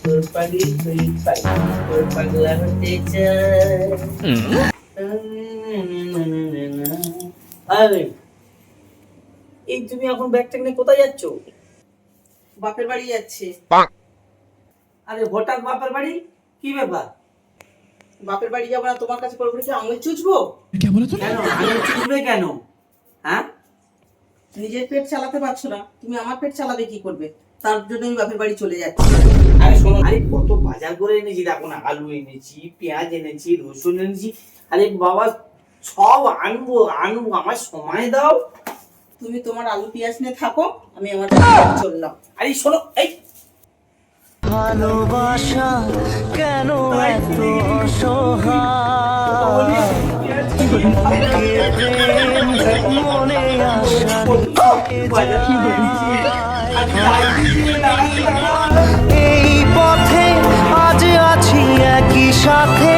তোর পাগলি তুই তোর পাগলা হতে চাই। আরে এই তুমি এখন ব্যাগটা নিয়ে কোথায় যাচ্ছ? বাপের বাড়ি যাচ্ছে। আরে হঠাৎ বাপের বাড়ি, কি ব্যাপার? বাপের বাড়ি যাবো না তোমার কাছে পুরোপুরি কি আঙুল চুষবো? কেন আঙুল চুষবে কেন? হ্যাঁ, নিজের পেট চালাতে পারছো না, তুমি আমার পেট চালাবে কি করবে? তার জন্য আমি বাপের বাড়ি চলে যাচ্ছি। আরে শোনো, আরে কত বাজার করে এনেছি দেখো না, আলু এনেছি, পেঁয়াজ এনেছি, রসুন এনেছি। আরে বাবা সব আনবো আনবো, আমার সময় দাও। তুমি তোমার আলু পেঁয়াজ নিয়ে থাকো, আমি আমার বাপের বাড়ি চললাম। আরে শোনো, এই ভালোবাসা কেন এত অসহায় মনে আশা এই পথে আজ আছি একই সাথে